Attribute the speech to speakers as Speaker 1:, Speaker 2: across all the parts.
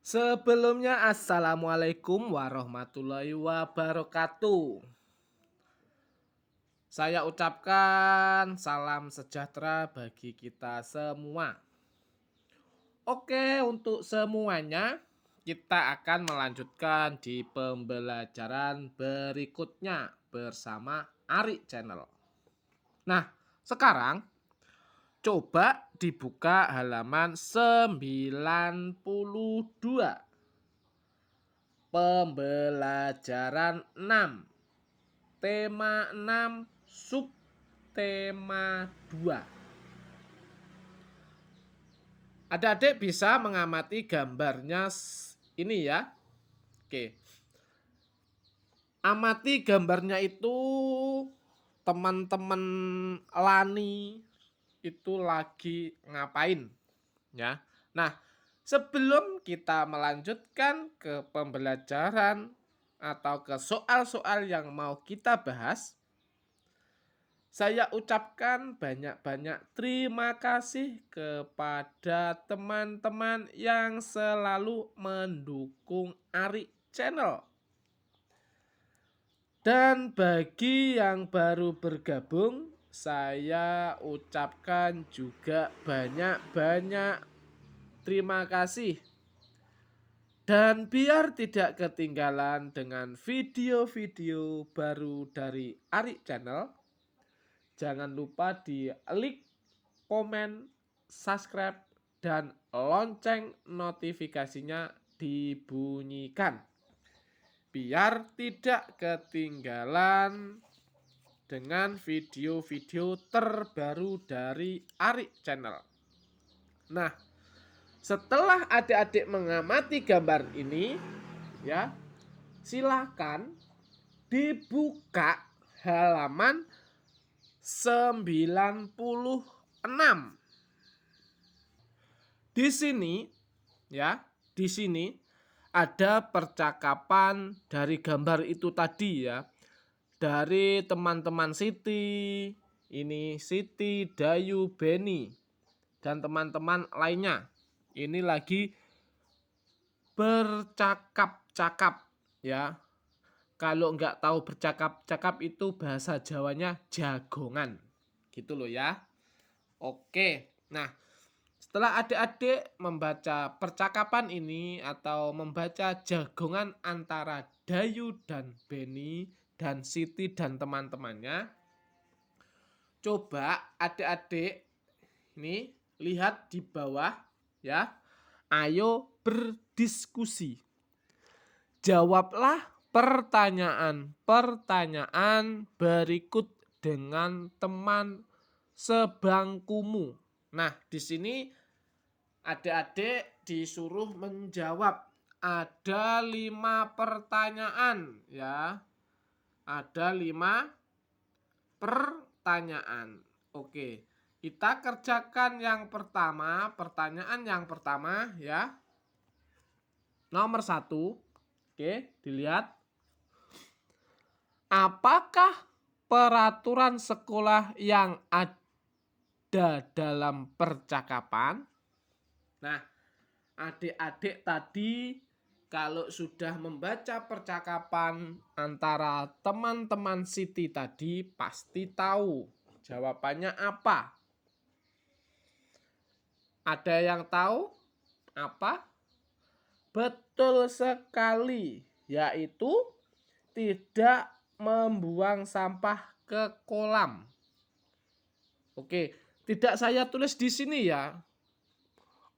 Speaker 1: Sebelumnya, assalamualaikum warahmatullahi wabarakatuh. Saya ucapkan salam sejahtera bagi kita semua. Oke, untuk semuanya, kita akan melanjutkan di pembelajaran berikutnya bersama Ari Channel. Nah, sekarang coba dibuka halaman 92. Pembelajaran 6. Tema 6, subtema 2. Adik-adik bisa mengamati gambarnya ini ya. Oke. Amati gambarnya itu teman-teman Lani itu lagi ngapain ya. Nah, sebelum kita melanjutkan ke pembelajaran atau ke soal-soal yang mau kita bahas, saya ucapkan banyak-banyak terima kasih kepada teman-teman yang selalu mendukung Ari Channel. Dan bagi yang baru bergabung, saya ucapkan juga banyak-banyak terima kasih. Dan biar tidak ketinggalan dengan video-video baru dari Ari Channel, jangan lupa di like, komen, subscribe, dan lonceng notifikasinya dibunyikan. Biar tidak ketinggalan dengan video-video terbaru dari Ari Channel. Nah, setelah adik-adik mengamati gambar ini, ya, silahkan dibuka halaman 96. Di sini, ya, di sini ada percakapan dari gambar itu tadi ya. Dari teman-teman Siti, ini Siti, Dayu, Beni, dan teman-teman lainnya. Ini lagi bercakap-cakap ya. Kalau nggak tahu bercakap-cakap itu bahasa Jawanya jagongan. Gitu loh ya. Oke. Nah, setelah adik-adik membaca percakapan ini atau membaca jagongan antara Dayu dan Beni dan Siti dan teman-temannya, coba adik-adik ini lihat di bawah ya. Ayo berdiskusi. Jawablah pertanyaan-pertanyaan berikut dengan teman sebangkumu. Nah, di sini adik-adik disuruh menjawab. Ada 5 pertanyaan ya. Ada 5 pertanyaan. Oke. Kita kerjakan yang pertama, pertanyaan yang pertama ya. Nomor 1. Oke, dilihat. Apakah peraturan sekolah yang ada dalam percakapan? Nah, adik-adik tadi kalau sudah membaca percakapan antara teman-teman Siti tadi pasti tahu jawabannya apa. Ada yang tahu apa? Betul sekali, yaitu tidak membuang sampah ke kolam. Oke, tidak saya tulis di sini ya.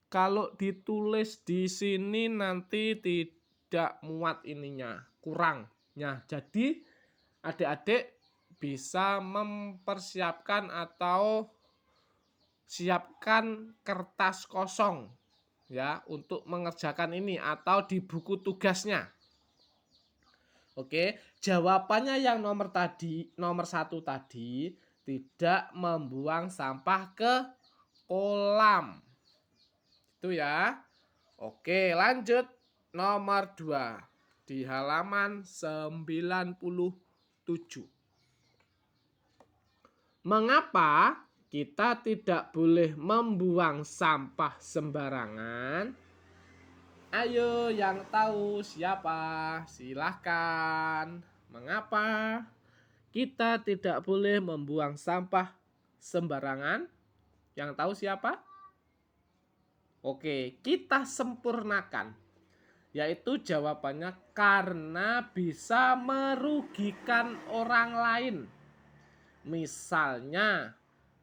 Speaker 1: Kalau ditulis di sini nanti tidak muat ininya, kurang. Nah, jadi adik-adik bisa mempersiapkan atau siapkan kertas kosong ya untuk mengerjakan ini atau di buku tugasnya. Oke, jawabannya yang nomor 1 tadi, tidak membuang sampah ke kolam. Itu ya. Oke, lanjut nomor 2 di halaman 97. Mengapa kita tidak boleh membuang sampah sembarangan? Ayo yang tahu siapa? Silahkan. Mengapa kita tidak boleh membuang sampah sembarangan? Yang tahu siapa? Oke, kita sempurnakan. Yaitu jawabannya karena bisa merugikan orang lain. Misalnya,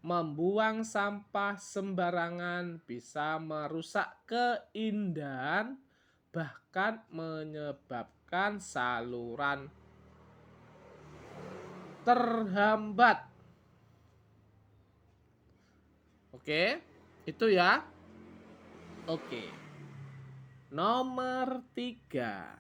Speaker 1: membuang sampah sembarangan bisa merusak keindahan, bahkan menyebabkan saluran terhambat. Oke, itu ya. Oke, nomor 3.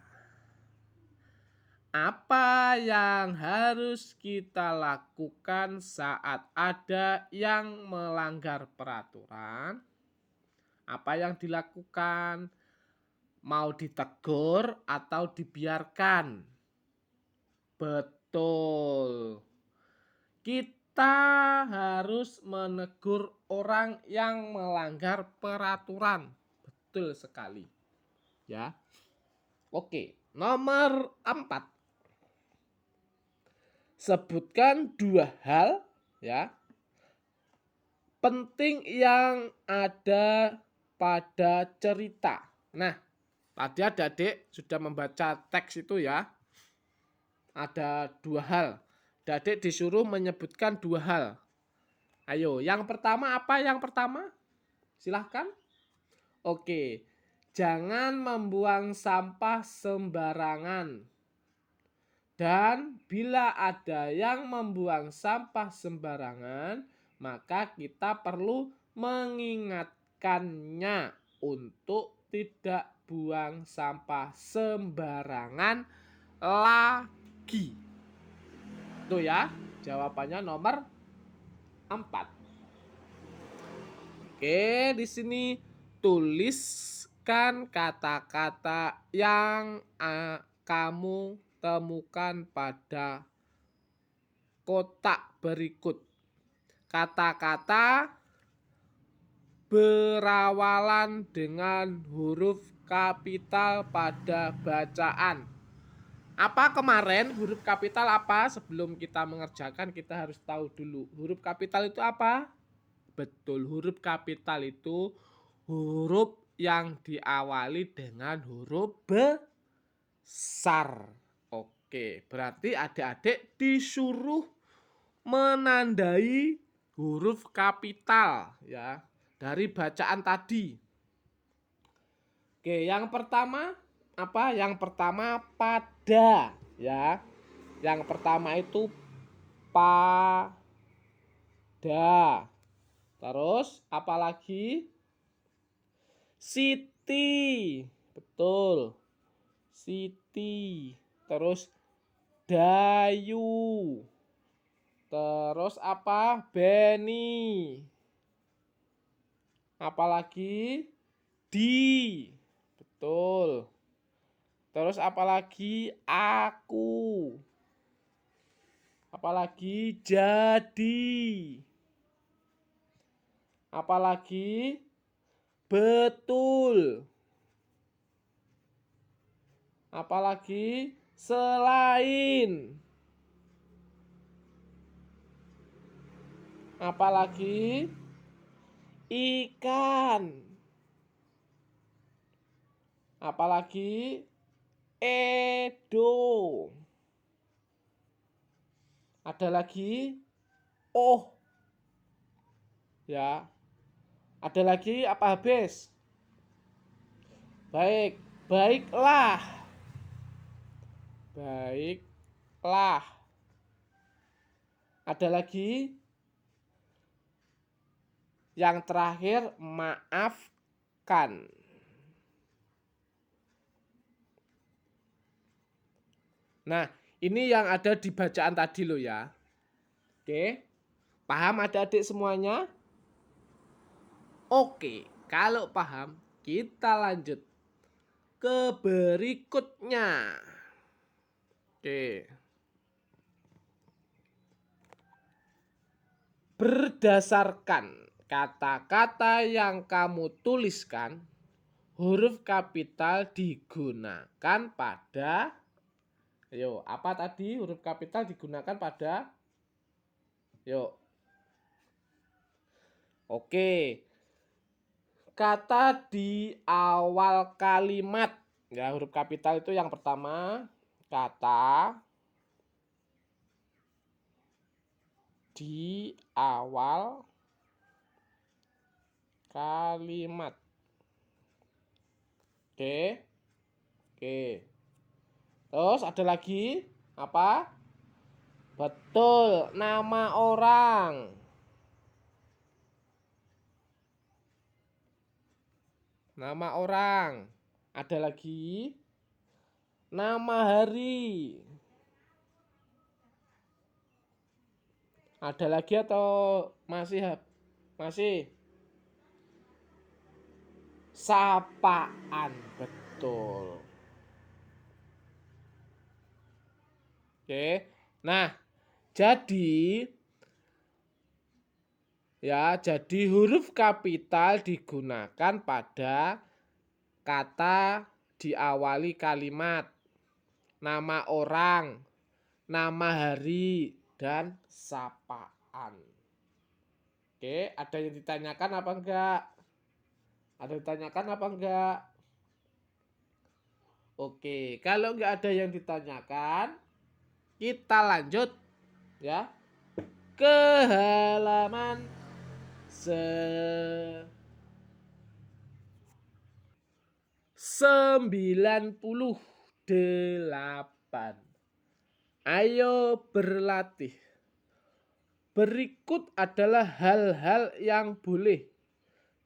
Speaker 1: Apa yang harus kita lakukan saat ada yang melanggar peraturan? Apa yang dilakukan? Mau ditegur atau dibiarkan? Betul. Kita harus menegur orang yang melanggar peraturan. Betul sekali. Ya. Oke, nomor 4. Sebutkan 2 hal ya penting yang ada pada cerita. Nah, tadi adik-adik sudah membaca teks itu ya. Ada 2 hal. Adik disuruh menyebutkan 2 hal. Ayo, yang pertama apa yang pertama? Silahkan. Oke, jangan membuang sampah sembarangan. Dan bila ada yang membuang sampah sembarangan, maka kita perlu mengingatkannya untuk tidak buang sampah sembarangan lagi. Itu ya, jawabannya nomor 4. Oke, di sini tuliskan kata-kata yang kamu temukan pada kotak berikut. Kata-kata berawalan dengan huruf kapital pada bacaan. Apa kemarin huruf kapital apa? Sebelum kita mengerjakan kita harus tahu dulu. Huruf kapital itu apa? Betul, huruf kapital itu huruf yang diawali dengan huruf besar. Oke, berarti adik-adik disuruh menandai huruf kapital ya dari bacaan tadi. Oke, yang pertama apa? Yang pertama pada ya. Yang pertama itu pada. Terus apalagi? Siti. Betul. Siti. Terus Dayu. Terus apa? Beni. Apalagi? Di. Betul. Terus apalagi? Aku. Apalagi? Jadi. Apalagi? Betul. Apalagi? Selain. Apalagi? Ikan. Apalagi? Edo. Ada lagi? Oh. Ya. Ada lagi apa habis? Baik, baiklah. Baiklah. Ada lagi? Yang terakhir, maafkan. Nah, ini yang ada di bacaan tadi loh ya. Oke. Paham adik-adik semuanya? Oke, kalau paham, kita lanjut ke berikutnya. Oke. Berdasarkan kata-kata yang kamu tuliskan, huruf kapital digunakan pada, ayo, apa tadi huruf kapital digunakan pada? Yuk. Oke. Kata di awal kalimat. Ya, huruf kapital itu yang pertama. Kata di awal kalimat. Oke. Oke. Terus ada lagi apa? Betul, nama orang. Nama orang. Ada lagi nama hari. Ada lagi atau masih? Masih. Sapaan, betul. Oke. Nah, jadi huruf kapital digunakan pada kata diawali kalimat, nama orang, nama hari, dan sapaan. Oke, ada yang ditanyakan apa enggak? Ada yang ditanyakan apa enggak? Oke, kalau enggak ada yang ditanyakan, kita lanjut ya ke halaman 98. Ayo berlatih. Berikut adalah hal-hal yang boleh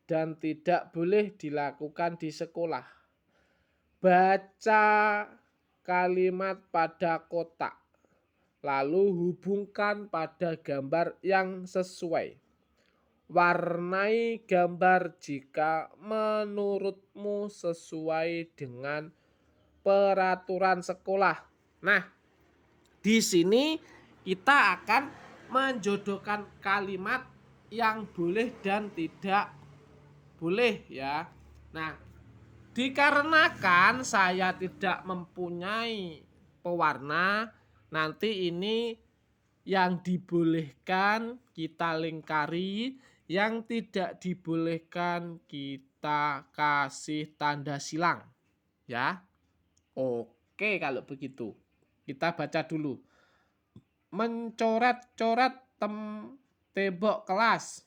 Speaker 1: dan tidak boleh dilakukan di sekolah. Baca kalimat pada kotak, lalu hubungkan pada gambar yang sesuai. Warnai gambar jika menurutmu sesuai dengan peraturan sekolah. Nah, di sini kita akan menjodohkan kalimat yang boleh dan tidak boleh ya. Nah, dikarenakan saya tidak mempunyai pewarna, nanti ini yang dibolehkan kita lingkari, yang tidak dibolehkan kita kasih tanda silang ya. Oke, kalau begitu kita baca dulu. Mencoret-coret tembok kelas,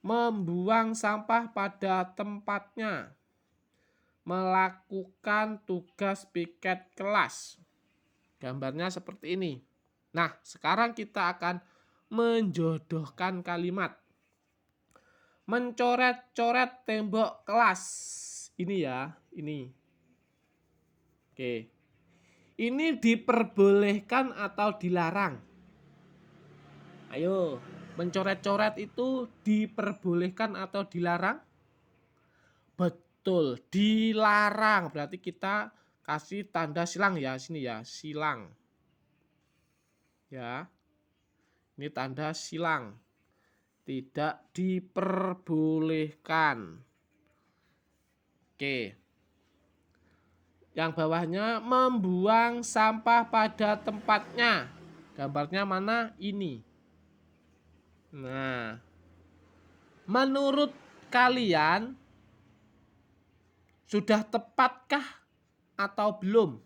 Speaker 1: membuang sampah pada tempatnya, melakukan tugas piket kelas. Gambarnya seperti ini. Nah, sekarang kita akan menjodohkan kalimat. Mencoret-coret tembok kelas. Ini ya, ini. Oke. Ini diperbolehkan atau dilarang? Ayo, mencoret-coret itu diperbolehkan atau dilarang? Betul, dilarang. Berarti kita kasih tanda silang ya, sini ya, silang. Ya. Ini tanda silang. Tidak diperbolehkan. Oke. Yang bawahnya membuang sampah pada tempatnya. Gambarnya mana? Ini. Nah, menurut kalian sudah tepatkah atau belum?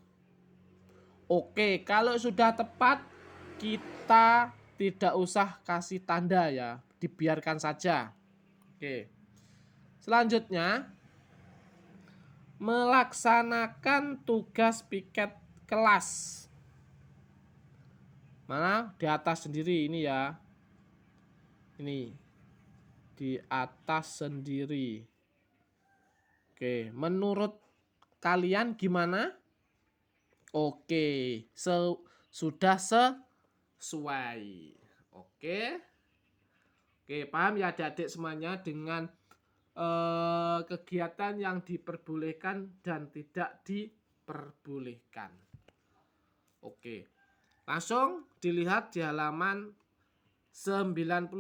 Speaker 1: Oke, kalau sudah tepat kita tidak usah kasih tanda ya, dibiarkan saja. Oke. Selanjutnya, melaksanakan tugas piket kelas. Mana? Di atas sendiri ini ya. Ini. Di atas sendiri. Oke, menurut kalian gimana? Oke, sudah sesuai. Oke. Oke, paham ya adik-adik semuanya dengan kegiatan yang diperbolehkan dan tidak diperbolehkan. Oke. Langsung dilihat di halaman 99.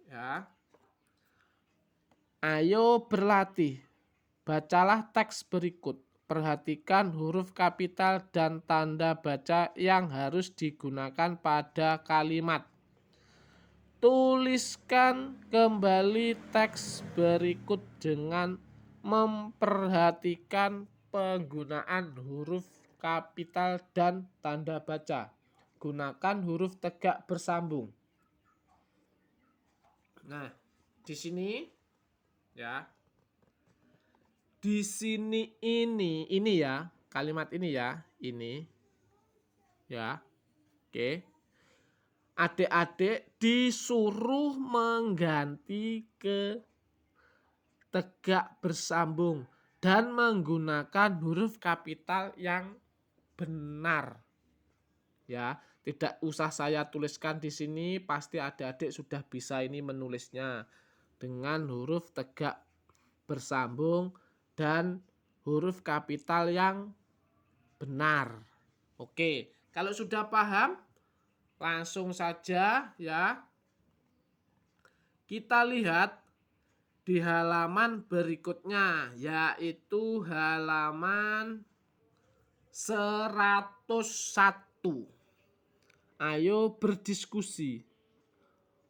Speaker 1: Ya. Ayo berlatih. Bacalah teks berikut. Perhatikan huruf kapital dan tanda baca yang harus digunakan pada kalimat. Tuliskan kembali teks berikut dengan memperhatikan penggunaan huruf kapital dan tanda baca. Gunakan huruf tegak bersambung. Nah, di sini ya. Di sini ini ya, kalimat ini ya, ini ya. Oke. Adik-adik disuruh mengganti ke tegak bersambung dan menggunakan huruf kapital yang benar. Ya, tidak usah saya tuliskan di sini, pasti adik-adik sudah bisa ini menulisnya dengan huruf tegak bersambung dan huruf kapital yang benar. Oke, kalau sudah paham, langsung saja ya. Kita lihat di halaman berikutnya, yaitu halaman 101. Ayo berdiskusi.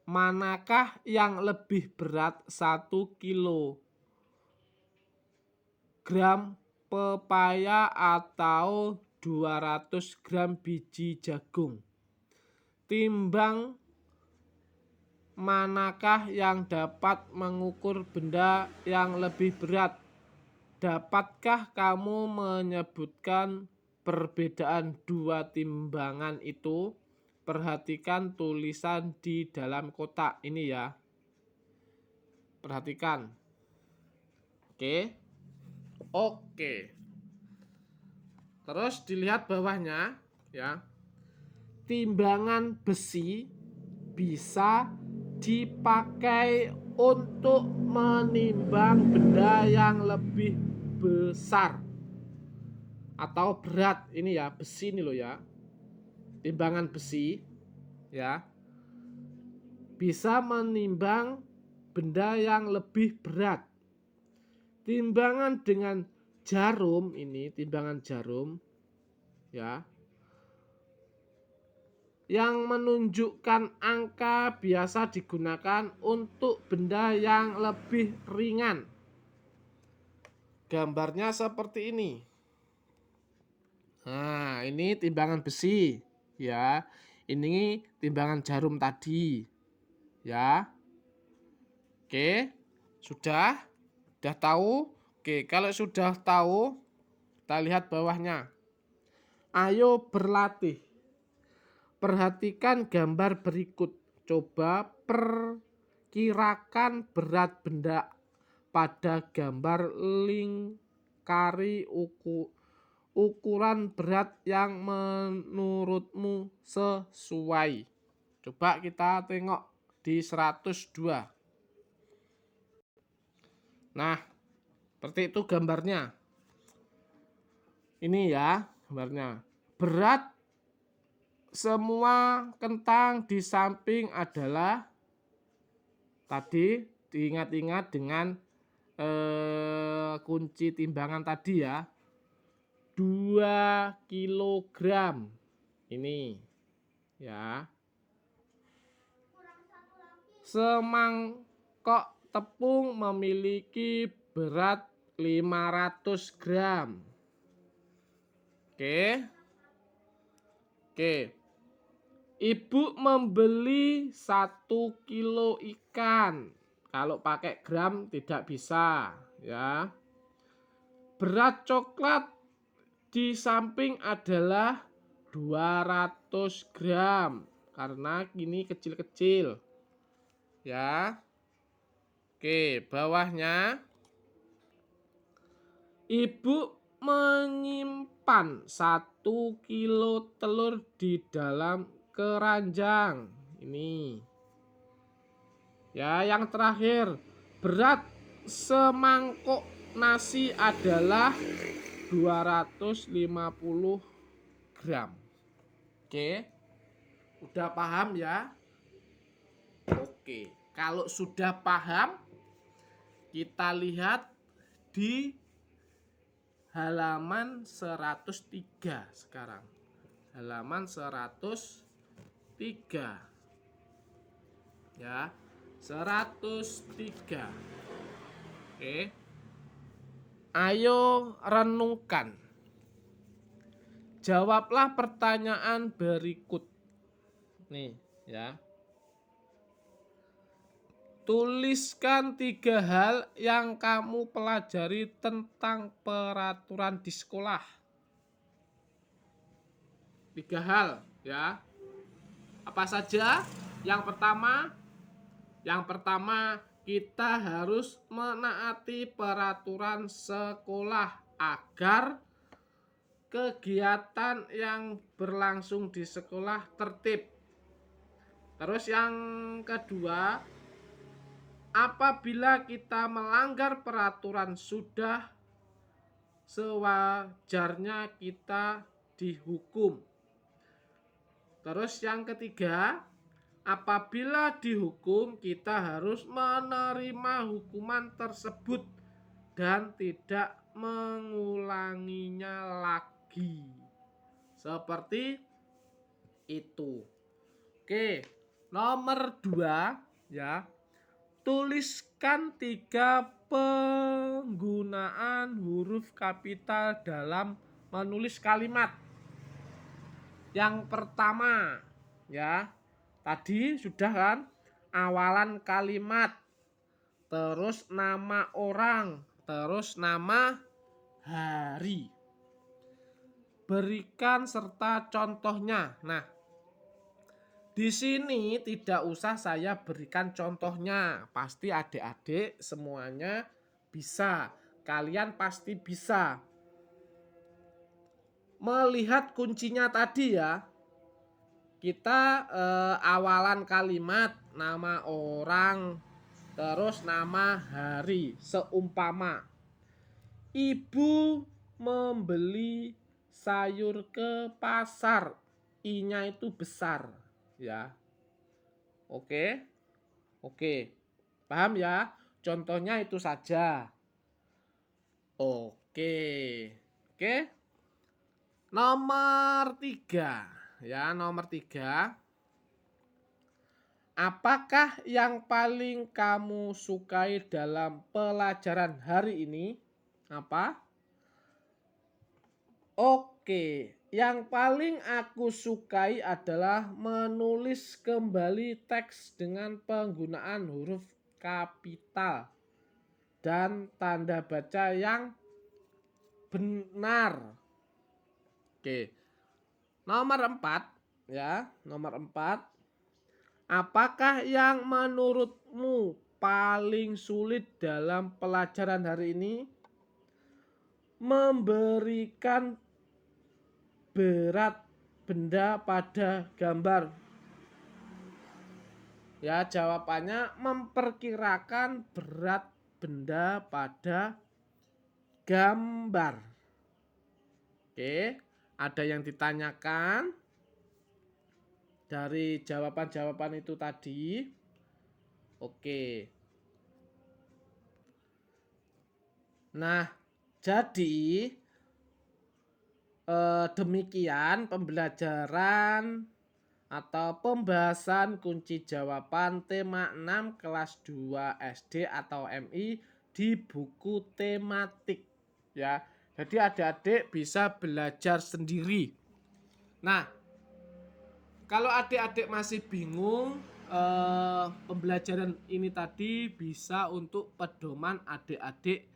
Speaker 1: Manakah yang lebih berat 1 kilogram pepaya atau 200 gram biji jagung? Timbang manakah yang dapat mengukur benda yang lebih berat? Dapatkah kamu menyebutkan perbedaan dua timbangan itu? Perhatikan tulisan di dalam kotak ini ya. Perhatikan. Oke. Oke. Terus dilihat bawahnya ya. Timbangan besi bisa dipakai untuk menimbang benda yang lebih besar atau berat. Ini ya, besi ini loh ya. Timbangan besi ya bisa menimbang benda yang lebih berat. Timbangan dengan jarum ini, timbangan jarum ya, yang menunjukkan angka biasa digunakan untuk benda yang lebih ringan. Gambarnya seperti ini. Nah, ini timbangan besi ya. Ini timbangan jarum tadi. Ya. Oke. Sudah tahu? Oke, kalau sudah tahu, kita lihat bawahnya. Ayo berlatih. Perhatikan gambar berikut. Coba perkirakan berat benda pada gambar lingkari ukuran berat yang menurutmu sesuai. Coba kita tengok di 102. Nah, seperti itu gambarnya. Ini ya gambarnya. Berat semua kentang di samping adalah, tadi diingat-ingat dengan kunci timbangan tadi ya, 2 kilogram. Ini ya. Semangkok tepung memiliki berat 500 gram. Oke. Ibu membeli 1 kilo ikan. Kalau pakai gram tidak bisa ya. Berat coklat di samping adalah 200 gram karena ini kecil-kecil. Ya. Oke, bawahnya. Ibu menyimpan 1 kilo telur di dalam keranjang. Ini. Ya, yang terakhir, berat semangkok nasi adalah 250 gram. Oke. Udah paham ya? Oke. Kalau sudah paham, Kita lihat di halaman 103 sekarang. Halaman 103. Ya, 103. Oke. Ayo renungkan. Jawablah pertanyaan berikut. Nih, ya. Tuliskan 3 hal yang kamu pelajari tentang peraturan di sekolah. 3 hal, ya. Apa saja? Yang pertama, kita harus menaati peraturan sekolah agar kegiatan yang berlangsung di sekolah tertib. Terus yang kedua, apabila kita melanggar peraturan sudah sewajarnya kita dihukum. Terus yang ketiga, apabila dihukum kita harus menerima hukuman tersebut dan tidak mengulanginya lagi. Seperti itu. Oke, nomor 2 ya. Tuliskan 3 penggunaan huruf kapital dalam menulis kalimat. Yang pertama, ya, tadi sudah kan, awalan kalimat, terus nama orang, terus nama hari. Berikan serta contohnya. Nah, di sini tidak usah saya berikan contohnya. Pasti adik-adik semuanya bisa. Kalian pasti bisa. Melihat kuncinya tadi ya. Kita awalan kalimat, nama orang, terus nama hari. Seumpama ibu membeli sayur ke pasar. I-nya itu besar, ya. Oke. Paham ya? Contohnya itu saja. Oke. Nomor 3, ya, nomor 3. Apakah yang paling kamu sukai dalam pelajaran hari ini? Apa? Oke, yang paling aku sukai adalah menulis kembali teks dengan penggunaan huruf kapital dan tanda baca yang benar. Oke. Nomor 4, ya, nomor 4. Apakah yang menurutmu paling sulit dalam pelajaran hari ini? Memberikan berat benda pada gambar. Ya, jawabannya memperkirakan berat benda pada gambar. Oke, ada yang ditanyakan dari jawaban-jawaban itu tadi? Oke. Nah, jadi demikian pembelajaran atau pembahasan kunci jawaban tema 6 kelas 2 SD atau MI di buku tematik, ya. Jadi adik-adik bisa belajar sendiri. Nah, kalau adik-adik masih bingung, pembelajaran ini tadi bisa untuk pedoman adik-adik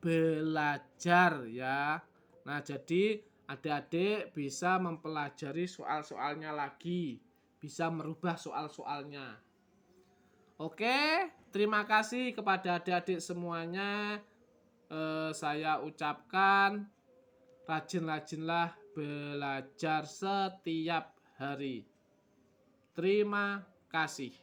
Speaker 1: belajar, ya. Nah, jadi adik-adik bisa mempelajari soal-soalnya lagi, bisa merubah soal-soalnya. Oke, terima kasih kepada adik-adik semuanya. Saya ucapkan rajin-rajinlah belajar setiap hari. Terima kasih.